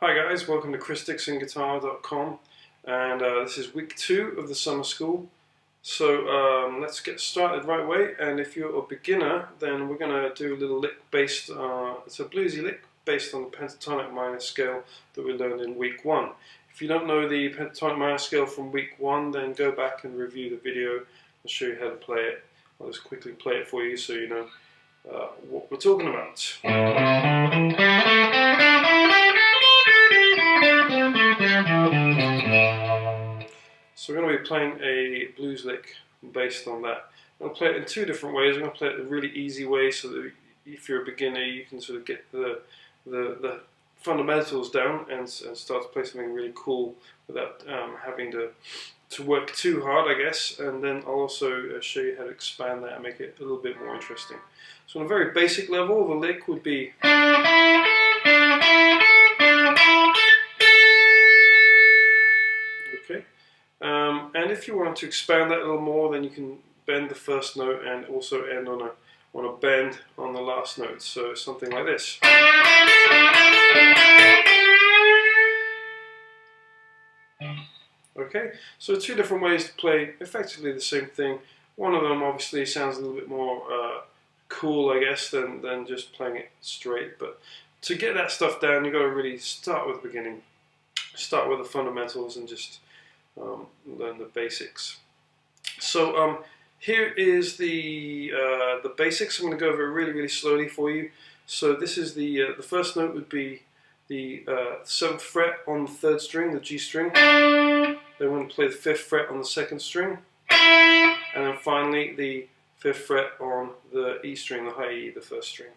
Hi guys, welcome to ChrisDixonGuitar.com, and this is week 2 of the summer school. So let's get started right away. And if you're a beginner, then we're going to do a little lick based, it's a bluesy lick based on the pentatonic minor scale that we learned in week 1. If you don't know the pentatonic minor scale from week 1, then go back and review the video. I'll show you how to play it. I'll just quickly play it for you so you know what we're talking about. So we're going to be playing a blues lick based on that. I'm going to play it in 2 different ways. I'm going to play it the really easy way so that if you're a beginner you can sort of get the fundamentals down and start to play something really cool without having to work too hard, I guess. And then I'll also show you how to expand that and make it a little bit more interesting. So on a very basic level, the lick would be okay. And if you want to expand that a little more, then you can bend the first note and also end on a bend on the last note. So something like this. Okay, so 2 different ways to play effectively the same thing. One of them obviously sounds a little bit more cool, I guess, than just playing it straight. But to get that stuff down, you've got to really start with the beginning. Start with the fundamentals and just learn the basics. So here is the basics. I'm going to go over it really slowly for you. So this is the first note would be the 7th fret on the 3rd string, the G string. Then we're going to play the 5th fret on the 2nd string, and then finally the 5th fret on the E string, the high E, the 1st string.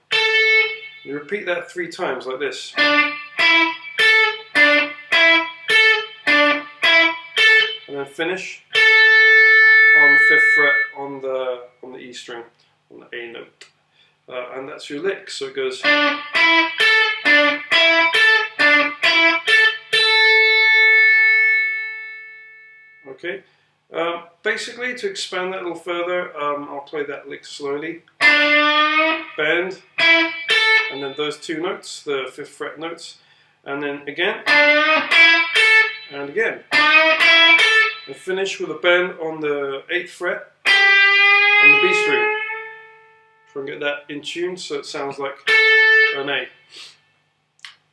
You repeat that 3 times like this. And then finish on the 5th fret on the E string, on the A note, and that's your lick. So it goes. Okay. Basically, to expand that a little further, I'll play that lick slowly. Bend, and then those 2 notes, the 5th fret notes, and then again, and again. And finish with a bend on the 8th fret on the B string. Try and get that in tune so it sounds like an A.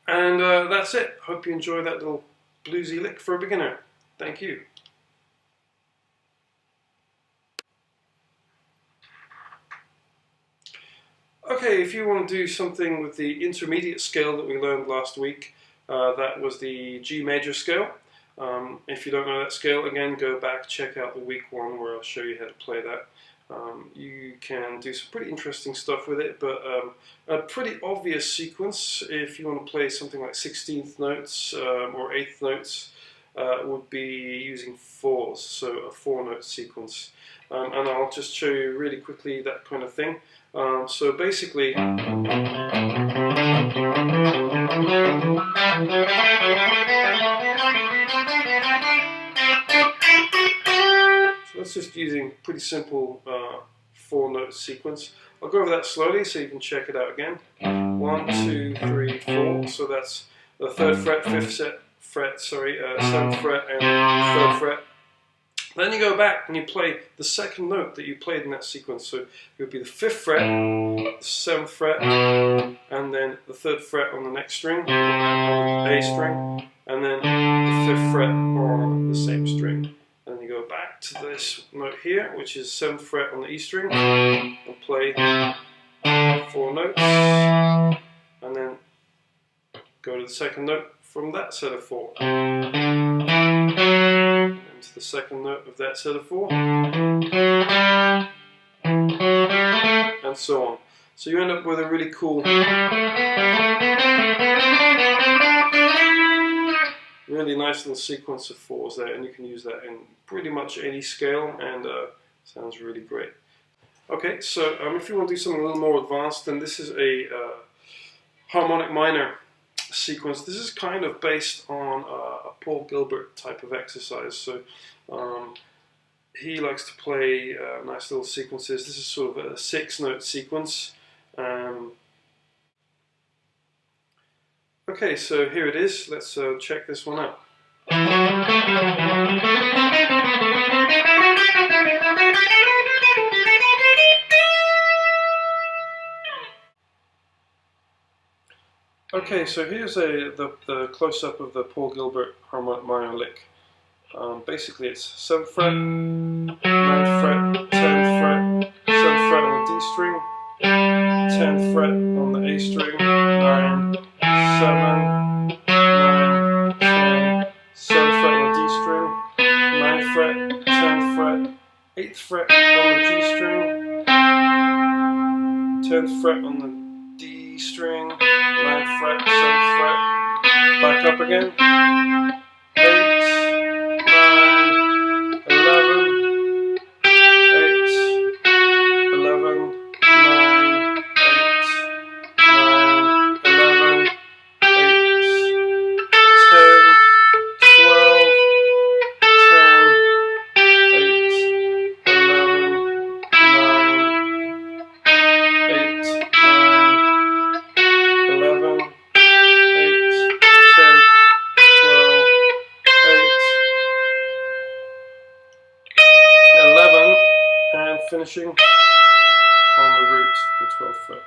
And that's it. Hope you enjoy that little bluesy lick for a beginner. Thank you. Okay, if you want to do something with the intermediate scale that we learned last week, that was the G major scale. If you don't know that scale, again, go back, check out the week 1 where I'll show you how to play that. You can do some pretty interesting stuff with it, but a pretty obvious sequence, if you want to play something like 16th notes or 8th notes, would be using 4s, so a 4-note sequence. And I'll just show you really quickly that kind of thing. So basically, that's just using pretty simple 4-note sequence. I'll go over that slowly so you can check it out again. 1, 2, 3, 4. So that's the 3rd fret, 5th fret, 7th fret, and 3rd fret. Then you go back and you play the 2nd note that you played in that sequence. So it would be the 5th fret, the 7th fret, and then the 3rd fret on the next string, on the A string, and then the 5th fret on the same string. And then you go back to this note here, which is 7th fret on the E string, and play 4 notes, and then go to the 2nd note from that set of 4. To the 2nd note of that set of 4, and so on. So you end up with a really cool, really nice little sequence of 4s there, and you can use that in pretty much any scale, and sounds really great. Okay, so if you want to do something a little more advanced, then this is a harmonic minor sequence. This is kind of based on a Paul Gilbert type of exercise. So he likes to play nice little sequences. This is sort of a 6-note sequence. Okay, so here it is. Let's check this one out. Okay, so here's the close-up of the Paul Gilbert harmonic minor lick. Basically it's 7th fret, 9th fret, 10th fret, 7th fret on the D string, 10th fret on the A string, 9, 7, 9, 10, 7th fret on the D string, 9th fret, 10th fret, 8th fret on the G string, 10th fret on the D string, 9th fret, 7th fret, back up again, 8, 9, 11, 8, 11, 9, 8, 9, 11, 8, 10, 12, 10, 8, 11, 9, 8, 9, 11, 8, 10, 12, 8, 11, and finishing on the root, the 12th fret.